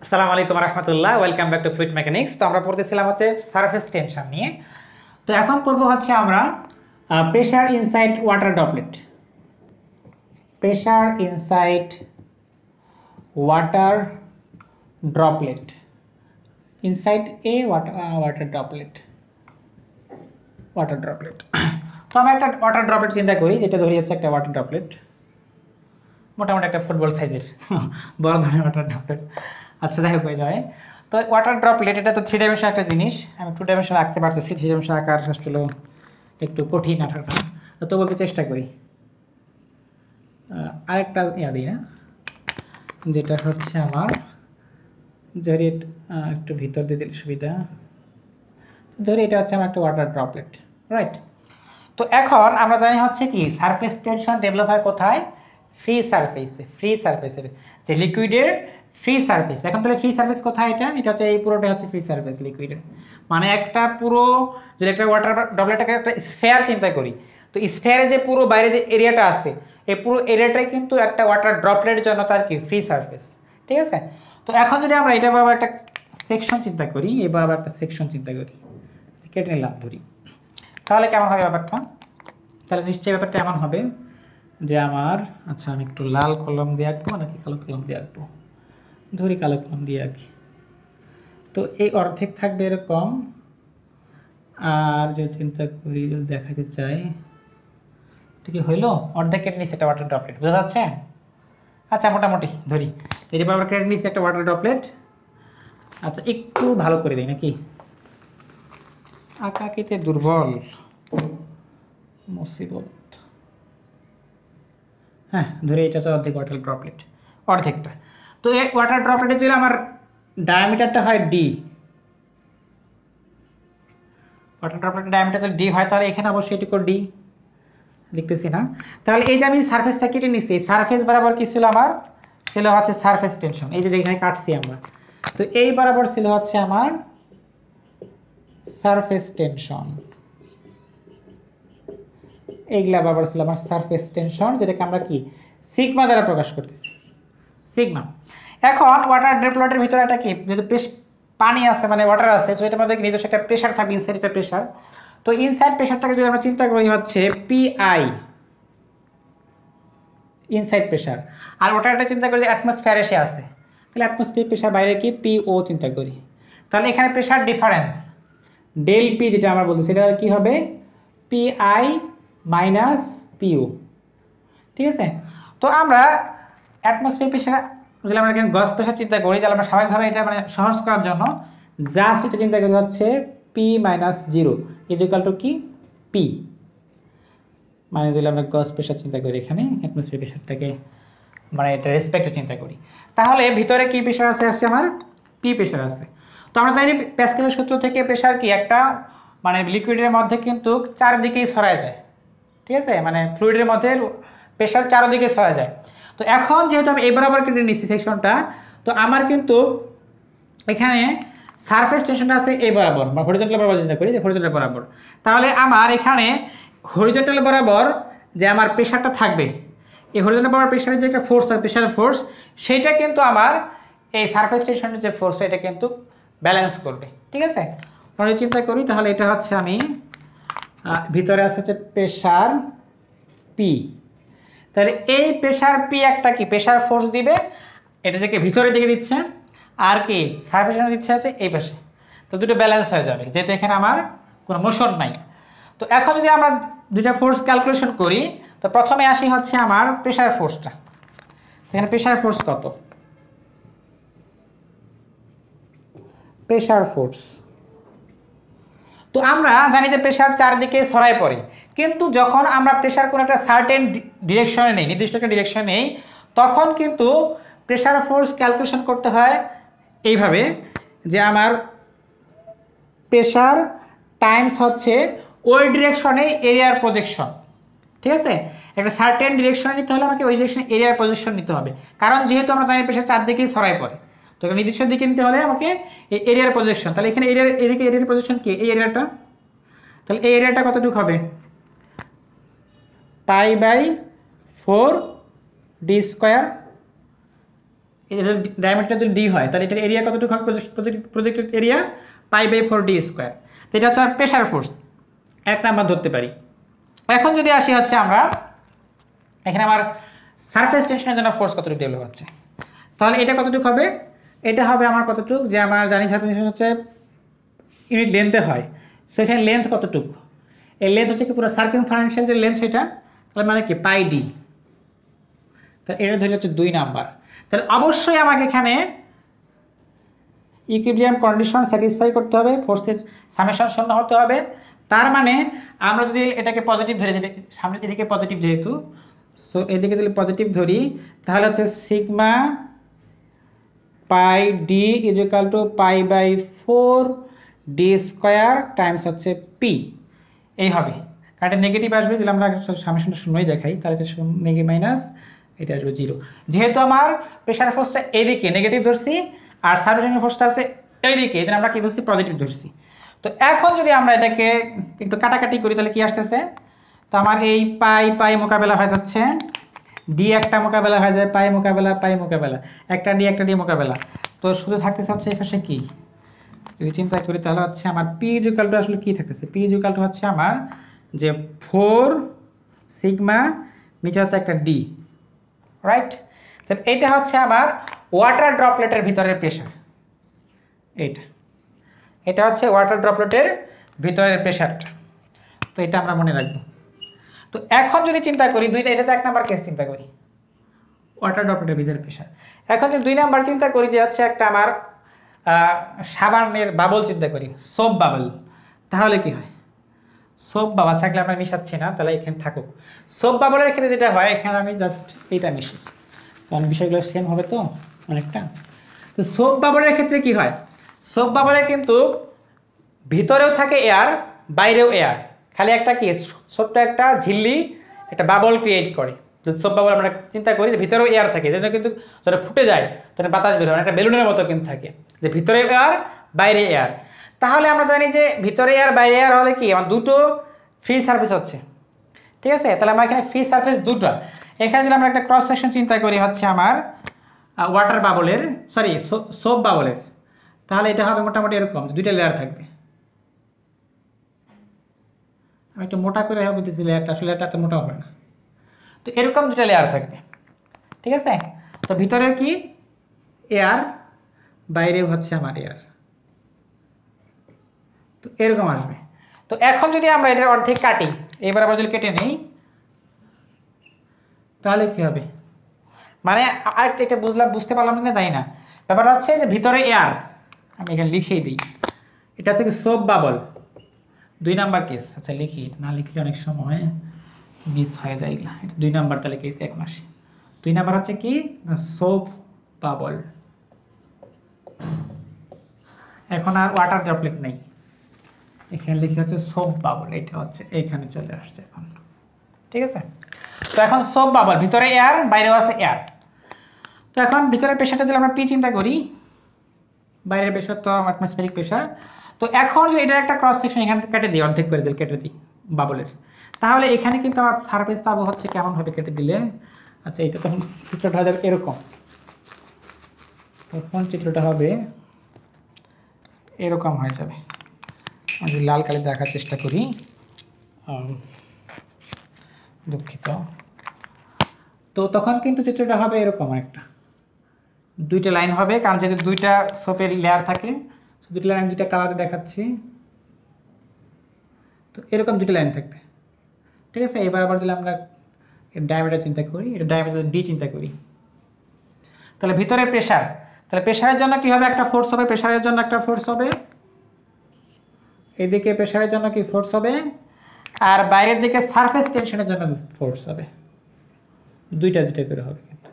আসসালামু আলাইকুম রহমতুল্লাহ, welcome back to fluid mechanics. তো আমরা পড়তেছিলাম হচ্ছে সারফেস টেনশন নিয়ে। তো এখন পড়বো হচ্ছে আমরা pressure inside water droplet. Pressure inside water droplet, inside a water droplet. তো আমরা একটা ওয়াটার ড্রপলেট চিন্তা করি, যেটা ধরি হচ্ছে একটা ওয়াটার ড্রপলেট, মোটামুটি একটা ফুটবল সাইজের বড় ধরনের ওয়াটার ড্রপলেট। আচ্ছা, যাই হোক, যায়। তো ওয়াটার ড্রপলেট এটা তো 3 ডাইমেনশন একটা জিনিস, আমি 2 ডাইমেনশন আঁকতে পারতেছি। 3 ডাইমেনশন আঁকার আসলে একটু কঠিন আঁকাটা, তো তবু আমি চেষ্টা করি। আরেকটা দিই না, যেটা হচ্ছে আমার ধরি একটু ভিতর দিয়ে দিলে সুবিধা। ধরি এটা হচ্ছে আমার একটা ওয়াটার ড্রপলেট, রাইট? তো এখন আমরা জানি হচ্ছে কি সারফেস টেনশন ডেভেলপ হয় কোথায়? ফ্রি সারফেসের যে লিকুইডের ফ্রি সারফেস। এখন তাহলে ফ্রি সারফেস কোথায়? এটা হচ্ছে এই পুরোটা হচ্ছে ফ্রি সারফেস লিকুইডের। মানে একটা পুরো, যদি একটা ওয়াটার ড্রপলেটটাকে একটা স্ফেয়ার চিন্তা করি, তো স্ফেয়ারে যে পুরো বাইরে যে এরিয়াটা আছে, এই পুরো এরিয়াটাই কিন্তু একটা ওয়াটার ড্রপলেটের জন্য তার কি ফ্রি সারফেস। ঠিক আছে? তো এখন যদি আমরা এটা বরাবর একটা সেকশন চিন্তা করি, এবার আবার একটা সেকশন চিন্তা করি, কেটে নিলাম ধরি, তাহলে কেমন হবে ব্যাপারটা? তাহলে নিশ্চয়ই ব্যাপারটা এমন হবে যে আমার, আচ্ছা আমি একটু লাল কলম দিয়ে আঁকবো নাকি কালো কলম দিয়ে আঁকবো? ধরি কালো কলম দিয়ে আঁকি। তো এই অর্ধেক থাকবে এরকম, আর যদি চিন্তা করি, যদি দেখাতে চাই, ঠিক হইলো? অর্ধেক কেটে নিচ্ছে একটা ওয়াটার ড্রপলেট, বোঝা যাচ্ছে? আচ্ছা, মোটামুটি ধরি এই যে বরাবর কেটে নিচ্ছে একটা ওয়াটার ড্রপলেট। আচ্ছা, একটু ভালো করে দিই নাকি? আঁকাকিতে দুর্বল, মুসিবত। হ্যাঁ, ধরে এটা হচ্ছে অর্ধেক ওয়াটার ড্রপলেট, অর্ধেকটা। তো এই ওয়াটার ড্রপলেটে যদি আমার ডায়ামিটারটা হয় ডি, ওয়াটার ড্রপলেটের ডায়ামিটার যদি ডি হয়, তাহলে এখানে অবশ্যই এটুকু ডি লিখতেছি না। তাহলে এই যে আমি সারফেসটা কেটে নিচ্ছি, সারফেস বরাবর কি ছিল আমার? ছিল হচ্ছে সারফেস টেনশন। এই যে যেখানে কাটছি আমরা, তো এই বরাবর ছিল হচ্ছে আমার সারফেস টেনশন। এইগুলা বরাবর ছিল আমার সারফেস টেনশন, যেটাকে আমরা কি সিগমা দ্বারা প্রকাশ করতেছি, সিগমা। এখন ওয়াটার ড্রপলেটের ভিতরে একটা কি, যেহেতু পানি আছে, মানে ওয়াটার আছে, তো এটার মধ্যে নিজস্ব একটা প্রেশার থাকবে, ইনসাইড একটা প্রেশার। তো ইনসাইড প্রেশারটাকে যদি আমরা চিন্তা করি হচ্ছে পিআই, ইনসাইড প্রেশার। আর ওয়াটারটা চিন্তা করি যে অ্যাটমসফিয়ারে এসে আছে, তাহলে অ্যাটমসফিয়ার প্রেশার বাইরে কি পিও চিন্তা করি, তাহলে এখানে প্রেশার ডিফারেন্স ডেল পি যেটা আমরা বলছি, সেটা কি হবে? পিআই মাইনাস পিও। ঠিক আছে? তো আমরা অ্যাটমসফিয়ার প্রেশার, যদি আমরা এখানে গস প্রেশার চিন্তা করি, তাহলে আমরা স্বাভাবিকভাবে এটা মানে সহজ করার জন্য জাস্ট এটা চিন্তা করি হচ্ছে P minus zero is equal to কি পি। মানে যদি আমরা গস প্রেশার চিন্তা করি, এখানে অ্যাটমসফিয়ার প্রেশারটাকে মানে এটা রেসপেক্টে চিন্তা করি, তাহলে ভিতরে কি প্রেশার আছে? আসছে আমার পি প্রেশার আছে। তো আমরা জানি প্যাসকেলের সূত্র থেকে প্রেশার কি একটা মানে লিকুইডের মধ্যে কিন্তু চারদিকেই ছড়ায় যায়। ঠিক আছে? মানে ফ্লুইডের মধ্যে প্রেশার চারদিকে ছড়া যায়। তো এখন যেহেতু আমি এই বরাবর কেটে নিচ্ছি সেকশনটা, তো আমার কিন্তু এখানে সারফেস টেনশনটা আছে এই বরাবর, বা হরিজন্টাল বরাবর চিন্তা করি যে হরিজন্টাল বরাবর, তাহলে আমার এখানে হরিজন্টাল বরাবর যে আমার প্রেশারটা থাকবে, এই হরিজন্টাল বরাবর প্রেশারের যে একটা ফোর্স থাকে, প্রেশারের ফোর্স, সেইটা কিন্তু আমার এই সারফেস টেনশনের যে ফোর্স, এটা কিন্তু ব্যালেন্স করবে। ঠিক আছে? আমরা চিন্তা করি, তাহলে এটা হচ্ছে আমি ভিতরে আছে হচ্ছে প্রেশার পি, তাহলে এই প্রেশার পি একটা কি প্রেশার ফোর্স দিবে, এটা থেকে ভিতরের দিকে দিচ্ছে, আর কি সারফেসে দিচ্ছে হচ্ছে এই পাশে। তো দুটো ব্যালেন্স হয়ে যাবে, যেহেতু এখানে আমার কোনো মোশন নাই। তো এখন যদি আমরা দুইটা ফোর্স ক্যালকুলেশন করি, তো প্রথমে আসি হচ্ছে আমার প্রেশার ফোর্সটা। এখানে প্রেশার ফোর্স কত? প্রেশার ফোর্স, তো আমরা জানি যে প্রেশার চারদিকে ছড়ায় পড়ে, কিন্তু যখন আমরা প্রেশার কোনো একটা সার্টেন ডিরেকশনে নেই, নির্দিষ্ট একটা ডিরেকশনে নেই, তখন কিন্তু প্রেশার ফোর্স ক্যালকুলেশন করতে হয় এইভাবে, যে আমার প্রেশার টাইমস হচ্ছে ওই ডিরেকশনে এরিয়ার প্রজেকশন। ঠিক আছে? একটা সার্টেন ডিরেকশনে নিতে হলে আমাকে ওই ডিরেকশনে এরিয়ার প্রজেকশন নিতে হবে, কারণ যেহেতু আমরা জানি প্রেশার চারদিকেই ছড়ায় পড়ে, তো নির্দিষ্ট দিকে নিতে হলে আমাকে এই এরিয়ার প্রজেকশন। তাহলে এখানে এদিকে এরিয়ার প্রজেকশন কি? এই এরিয়াটা, তাহলে এই এরিয়াটা কতটুকু হবে? Pi by 4 D square diameter যদি ডি হয় তাহলে এটার এরিয়া কতটুকু হবে প্রজেক্টেড এরিয়া π/4 d স্কোয়ার। তো এটা হচ্ছে আমার প্রেশার ফোর্স, এক নাম্বার ধরতে পারি। এখন যদি আসি হচ্ছে আমরা এখানে আমার সারফেস টেনশনের জন্য ফোর্স কতটুকু ডেভেলপ হচ্ছে, তাহলে এটা কতটুকু হবে, এটা হবে আমার কতটুকু, যে আমার জানি সারফেস টেনশন হচ্ছে ইউনিট লেন্থে হয়, সো এখানে লেন্থ কতটুকু, এই লেন্থ হচ্ছে কি পুরো সার্কামফারেন্সিয়াল যে লেন্থ সেটা, তাহলে মানে কি πd, তাহলে এটা ধরে হচ্ছে 2 নাম্বার। তাহলে অবশ্যই আমাকে এখানে ইকুইলিব্রিয়াম কন্ডিশন স্যাটিসফাই করতে হবে, ফোর্সের সামেশন শূন্য হতে হবে। তার মানে আমরা যদি এটাকে পজিটিভ ধরে, যদি সামনের দিকে পজিটিভ যেহেতু, সো এদিকে যদি পজিটিভ ধরি তাহলে হচ্ছে sigma pi D is equal to π/4 D square times হচ্ছে পি, এই হবে। কারণ এটা নেগেটিভ আসবে, যদি আমরা সামেশনটা শূন্যই দেখাই তাহলে এটা নেগেটিভ মাইনাস এটা আসবে 0। যেহেতু আমার প্রেশার ফোর্সটা এইদিকে নেগেটিভ ধরছি আর সার্ফেস ফোর্সটা আছে এইদিকে, এই জন্য আমরা কি ধরছি পজিটিভ ধরছি। তো এখন যদি আমরা এটাকে একটু কাটাকাটি করি তাহলে কি আসতেছে, তো আমার এই পাই মোকাবেলা হয়ে যাচ্ছে, ডি একটা মোকাবেলা হয়ে যায় পাই মোকাবেলা একটা ডি মোকাবেলা, তো শুধু থাকতেছে হচ্ছে এই পাশে কি, যদি চিন্তা করি তাহলে হচ্ছে আমার পি ইকুয়াল টু আসলে কি থাকতেছে, পি ইকুয়াল টু হচ্ছে আমার যে 4 সিগমা নিচে হচ্ছে একটা ডি, রাইট। তাহলে এইটা হচ্ছে আমার ওয়াটার ড্রপলেটের ভিতরের প্রেশার, এটা হচ্ছে ওয়াটার ড্রপলেটের ভিতরের প্রেশারটা, তো এটা আমরা মনে রাখবো। তো এখন যদি চিন্তা করি দুইটা, এটা তো 1 নাম্বার কেস চিন্তা করি ওয়াটার ড্রপলেটের ভিতরের প্রেশার। এখন যদি 2 নাম্বার চিন্তা করি যে হচ্ছে একটা আমার সাবানের বাবল চিন্তা করি, সোপ বাবল, তাহলে কি হয়, সোপ বাবল থাকলে আমরা মিশাচ্ছি না, তাহলে এখানে থাকুক। সোপ বাবলের ক্ষেত্রে যেটা হয়, এখানে আমি জাস্ট এইটা মিশি, কারণ বিষয়গুলো সেম হবে তো অনেকটা। তো সোপ বাবলের ক্ষেত্রে কি হয়, সোপ বাবলের কিন্তু ভিতরেও থাকে এয়ার, বাইরেও এয়ার, খালি একটা কি ছোট্ট একটা ঝিল্লি একটা বাবল ক্রিয়েট করে। যদি সোপ বাবল আমরা চিন্তা করি যে ভিতরেও এয়ার থাকে, যেটা কিন্তু যখন ফুটে যায় তখন বাতাস বের হয়, একটা বেলুনের মতো কিন্তু থাকে, যে ভিতরে এয়ার বাইরে এয়ার। তাহলে আমরা জানি যে ভিতরে এয়ার বাইরে এয়ার হলে কি আমার দুটো ফ্রি সারফেস হচ্ছে, ঠিক আছে। তাহলে আমার এখানে ফ্রি সারফেস দুটো, এখানে যদি আমরা একটা ক্রস সেকশন চিন্তা করি হচ্ছে আমার ওয়াটার বাবলের, সরি সোপ বাবলের, তাহলে এটা হবে মোটামুটি এরকম, দুইটা লেয়ার থাকবে। আমি একটু মোটা করে বলতেছি লেয়ারটা, আসলে লেয়ারটা এত মোটা হবে না, তো এরকম দুটা লেয়ার থাকবে, ঠিক আছে। তো ভিতরেও কি এয়ার, বাইরেও হচ্ছে আমার এয়ার, তো এরকম আসবে। তো এখন যদি আমরা এটার অর্ধেক কাটি, এবার আবার যদি কেটে নেই তাহলে কি হবে, মানে আর এটা বুঝতে পারলাম না, জানি না। ব্যাপারটা হচ্ছে যে ভিতরে এয়ার, আমি এখানে লিখেই দিই, এটা হচ্ছে কি সোপ বাবল 2 নাম্বার কেস। আচ্ছা লিখি, না লিখলে অনেক সময় মিস হয়ে যায় এগুলা, এটা 2 নাম্বার তাহলে কেস। এখন আসি 2 নাম্বার হচ্ছে কি সোপ বাবল, এখন আর ওয়াটার ড্রপলেট নেই, এখানে লিখে হচ্ছে সোপ বাবল, এটা হচ্ছে এইখানে চলে আসছে এখন, ঠিক আছে। তো এখন সোপ বাবল, ভিতরে এয়ার বাইরেও আছে এয়ার। তো এখন ভিতরের প্রেশারটা যদি আমরা পি চিন্তা করি, বাইরের প্রেশার তো অ্যাটমসফিয়ারিক প্রেশার। তো এখন যদি এটা একটা ক্রস সেকশন এখান থেকে কেটে দিই, অর্ধেক করে দিই, কেটে দিই বাবলের, তাহলে এখানে কিন্তু আমার সারফেস পাবো হচ্ছে কেমন হবে কেটে দিলে। আচ্ছা এটা তখন চিত্রটা হয়ে যাবে এরকম, তখন চিত্রটা হবে এরকম হয়ে যাবে। আমি যদি লাল কালি দেখার চেষ্টা করি, দুঃখিত। তো তখন কিন্তু চিত্রটা হবে এরকম একটা, দুইটা লাইন হবে, কারণ যেহেতু দুইটা সোপের লেয়ার থাকে, দুইটা লাইন দুইটা কালারে দেখাচ্ছি, তো এরকম দুটো লাইন থাকবে, ঠিক আছে। এবার আবার যদি আমরা ডায়ামিটার চিন্তা করি, এটা ডায়ামিটার ডি চিন্তা করি, তাহলে ভিতরে প্রেশার, তাহলে প্রেশারের জন্য কি হবে, একটা ফোর্স হবে, প্রেশারের জন্য একটা ফোর্স হবে, এদিকে প্রেশারের জন্য কি ফোর্স হবে, আর বাইরের দিকে সারফেস টেনশনের জন্য ফোর্স হবে, দুইটা করে হবে কিন্তু,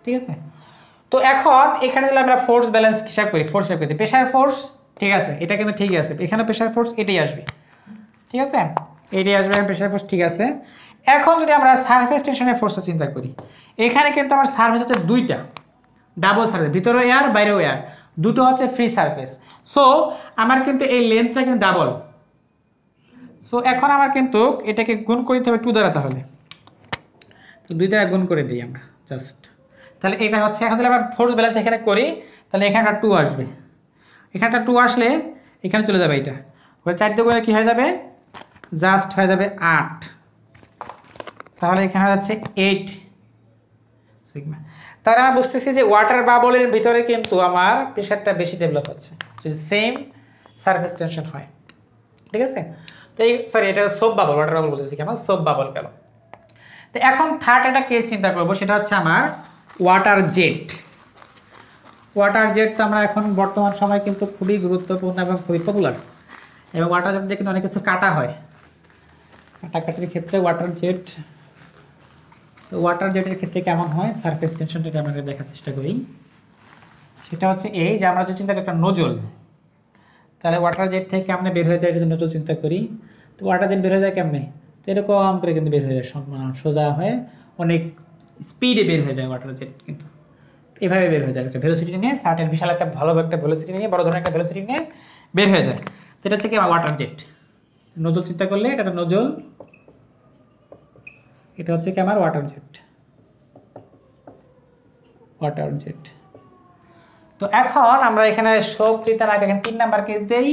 ঠিক আছে। তো এখন এখানে যদি আমরা ফোর্স ব্যালেন্স হিসাব করি, ফোর্স হিসাব করি, প্রেশার ফোর্স ঠিক আছে, এটা কিন্তু ঠিক আছে, এখানে প্রেশার ফোর্স এটাই আসবে, ঠিক আছে, এটাই আসবে প্রেশার ফোর্স, ঠিক আছে। এখন যদি আমরা সারফেস টেনশনের ফোর্স চিন্তা করি, এখানে কিন্তু আমার সারফেস হচ্ছে দুইটা, ডাবল সারফেস, ভিতরেও এয়ার বাইরেও এয়ার, দুটো হচ্ছে ফ্রি সারফেস। সো আমার কিন্তু এই লেন্থটা কিন্তু ডাবল, সো এখন আমার কিন্তু এটাকে গুণ করে দিতে হবে 2 দ্বারা, তো 2 দ্বারা গুণ করে দিই আমরা জাস্ট। তাহলে এটা হচ্ছে, এখন যদি আমরা ফোর্স ব্যালেন্স এখানে করি তাহলে এখানে একটা 2 আসবে, এখানে একটা 2 আসলে এখানে চলে যাবে এটা, ওটা 4 দিয়ে গুণে কী হয়ে যাবে, জাস্ট হয়ে যাবে 8, তাহলে এখানে হয়ে যাচ্ছে 8 সিগমা। তাহলে আমরা বুঝতেছি যে ওয়াটার বাবলের ভিতরে কিন্তু আমার প্রেশারটা বেশি ডেভেলপ হচ্ছে, যদি সেম সারফেস টেনশন হয়, ঠিক আছে। তো এই সরি, এটা সোপ বাবল, ওয়াটার বাবল বলতেছি কেন, সোপ বাবল গেল। তো এখন থার্ড একটা কেস চিন্তা করব, সেটা হচ্ছে আমার ওয়াটার জেট। ওয়াটার জেট তো আমরা এখন বর্তমান সময় কিন্তু খুবই গুরুত্বপূর্ণ এবং খুবই পপুলার, এবং ওয়াটার জেট দিয়ে কিন্তু অনেক কিছু কাটা হয়, কাটাকাটির ক্ষেত্রে ওয়াটার জেট। তো ওয়াটার জেটের ক্ষেত্রে কেমন হয়, সারফেস টেনশনটাকে আমরা দেখার চেষ্টা করি। সেটা হচ্ছে এই যে আমরা যদি চিন্তা করি একটা নজল, তাহলে ওয়াটার জেট থেকে কেমনে বের হয়ে যায় যদি নজল চিন্তা করি, তো ওয়াটার জেট বের হয়ে যায় কেমনে, তো এরকম করে কিন্তু বের হয়ে যায়, সোজা হয়ে অনেক স্পিডে বের হয়ে যায় ওয়াটার জেট, কিন্তু এভাবে বের হয়ে যায় একটা ভেলোসিটি নিয়ে, সার্টেন বিশাল একটা ভালো একটা ভেলোসিটি নিয়ে, বড় ধরনের একটা ভেলোসিটি নিয়ে বের হয়ে যায়। তো এটা থেকে ওয়াটার জেট, নজল চিন্তা করলে এটা একটা নজল, এটা হচ্ছে কি আমার ওয়াটার জেট, ওয়াটার জেট। তো এখন আমরা এখানে শোক কৃতার আগে এখানে 3 নাম্বার কেস দেই,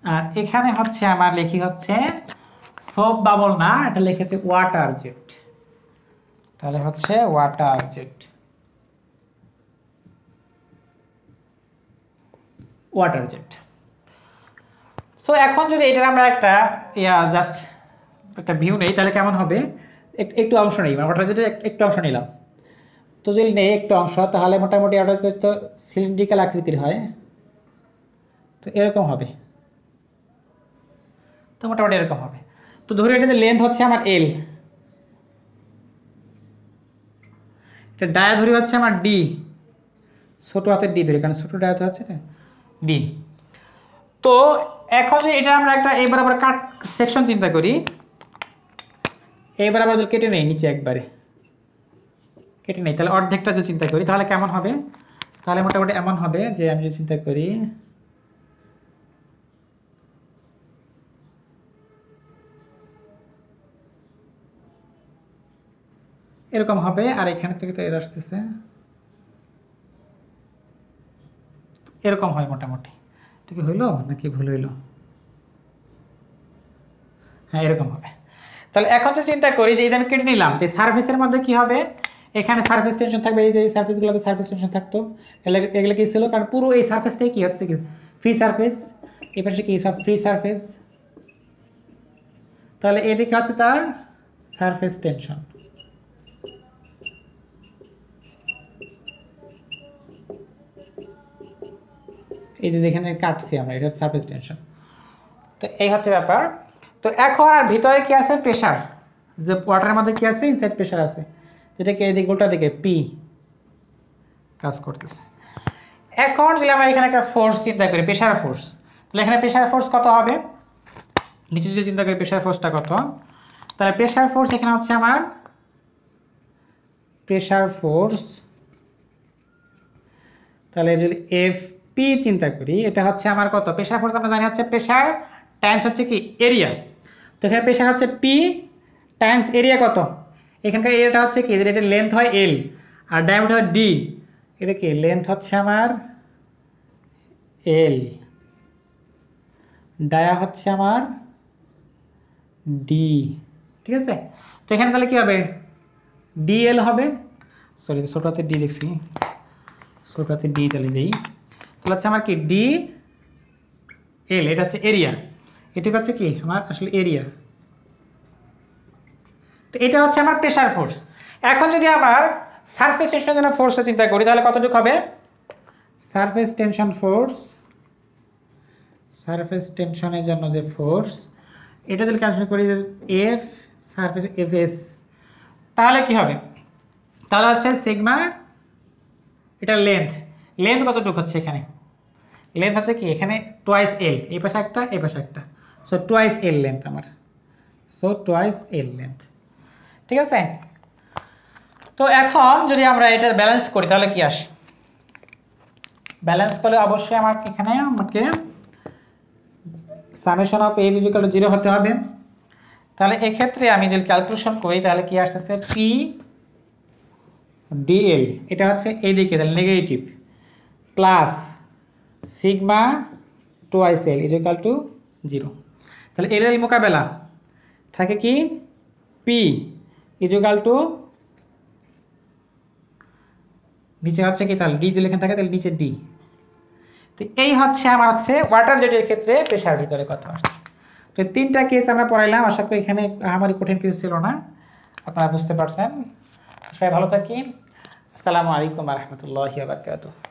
আর এখানে হচ্ছে আমার লিখি হচ্ছে সোপ বাবল না, এটা লিখেছে ওয়াটার জেট, তাহলে হচ্ছে water jet, water jet. So এখন যদি এটার আমরা একটা জাস্ট একটা ভিউ নেই তাহলে কেমন হবে, একটু অংশ নেই, মানে ওয়াটার জেটের একটু অংশ নিলাম, তো যদি নেই একটু অংশ তাহলে মোটামুটি ওয়াটার জেট তো সিলিন্ড্রিক্যাল আকৃতির হয়, তো এরকম হবে, তো মোটামুটি এরকম হবে। তো ধরে এটা যে লেন্থ হচ্ছে আমার এল, এটা ডায়া ধরি হচ্ছে আমার ডি, ছোট হাতের ডি ধরি কারণ ছোট ডায়া হচ্ছে ডি। তো এখন যদি এটা আমরা একটা এই বরাবর কাট সেকশন চিন্তা করি, এই বরাবর যদি কেটে নেই নিচে একবারে কেটে নেই, তাহলে অর্ধেকটা যদি চিন্তা করি তাহলে কেমন হবে, তাহলে মোটামুটি এমন হবে যে আমি যদি চিন্তা করি এরকম হবে, আর এখান থেকে তো এর আসতেছে এরকম হয় মোটামুটি, ঠিক হইলো নাকি ভুল হইলো, হ্যাঁ এরকম হবে। তাহলে এখন তো চিন্তা করি যে আমি কেটে নিলাম, তো সারফেসের মধ্যে কি হবে, এখানে সারফেস টেনশন থাকবে, এই যে এই সারফেসগুলোতে সারফেস টেনশন থাকতো, এগুলো কি ছিল, কারণ পুরো এই সারফেস থেকে কি হচ্ছে কি ফ্রি সারফেস, এই পাশে কি সব ফ্রি সারফেস, তাহলে এদিকে হচ্ছে তার সারফেস টেনশন, এই যে যেখানে কাটছি আমরা এটা হচ্ছে সারফেস টেনশন। তো এই হচ্ছে ব্যাপার। তো এখন আর ভিতরে কি আছে, প্রেশার, যে ওয়াটারের মধ্যে কি আছে, ইনসাইড প্রেশার আছে, যেটাকে এই দিকে গোটা দিকে পি কাজ করতেছে। এখন যদি আমরা এখানে একটা ফোর্স চিন্তা করি, প্রেশার ফোর্স, তাহলে এখানে প্রেশার ফোর্স কত হবে, নিচে যদি চিন্তা করি প্রেশার ফোর্সটা কত, তাহলে প্রেশার ফোর্স এখানে হচ্ছে আমার প্রেশার ফোর্স, তাহলে যদি এফ পি চিন্তা করি এটা হচ্ছে আমার কত, প্রেশার ফোর্স আমরা জানি হচ্ছে প্রেশার টাইমস হচ্ছে কি এরিয়া, তো এখানে প্রেশার হচ্ছে পি টাইমস এরিয়া কত, এখানকার এরিয়াটা হচ্ছে কি, এটা লেন্থ হয় এল আর ডায়ামিটার হয় ডি, এটা কি লেন্থ হচ্ছে আমার এল, ডায়া হচ্ছে আমার ডি, ঠিক আছে। তো এখানে তাহলে কি হবে, ডিএল হবে, সরি ছোট হাতে ডি লিখছি, ছোট হাতে ডি তাহলে দিই, তাহলে হচ্ছে আমার কি ডি এল, এটা হচ্ছে এরিয়া, এটি হচ্ছে কি আমার আসলে এরিয়া, তো এটা হচ্ছে আমার প্রেশার ফোর্স। এখন যদি আমার সারফেস টেনশনের জন্য ফোর্সটা চিন্তা করি তাহলে কতটুকু হবে, সারফেস টেনশন ফোর্স, সারফেস টেনশনের জন্য যে ফোর্স, এটা যদি ক্যালকুলেট করি এফ সারফেস এফ এস, তাহলে কি হবে, তাহলে হচ্ছে সিগমা, এটা লেন্থ, লেন্থ কতটুকু হচ্ছে এখানে, লেন্থ হচ্ছে কি এখানে টোয়াইস এল, এই পাশে একটা এই পাশে একটা, সো টোয়াইস এল লেন্থ আমার, সো টোয়াইস এল লেন্থ, ঠিক আছে। তো এখন যদি আমরা এটা ব্যালেন্স করি তাহলে কি আসে, ব্যালেন্স করলে অবশ্যই আমার এখানে আমাকে summation of A equal to 0 হতে হবে, তাহলে এক্ষেত্রে আমি যদি ক্যালকুলেশন করি তাহলে কি আসতেছে পি ডিএল, এটা হচ্ছে এইদিকে তাহলে নেগেটিভ, প্লাস সিগমা টোয়াইস এল ইজিক্যাল টু 0। তাহলে এল এল মোকাবেলা থাকে কি পি ইজিক্যাল টু, নিচে হচ্ছে কি তাহলে ডি যদি লেখা থাকে তাহলে নিচে ডি। তো এই হচ্ছে আমার হচ্ছে ওয়াটার জেটের ক্ষেত্রে প্রেশার ভিতরে কথা আসছে। তো 3টা কেস আমরা পড়াইলাম, আশা করি এখানে আমারই কঠিন কিছু ছিল না, আপনারা বুঝতে পারছেন। সবাই ভালো থাকি, আসসালামু আলাইকুম ওয়া রাহমাতুল্লাহি ওয়া বারাকাতুহু।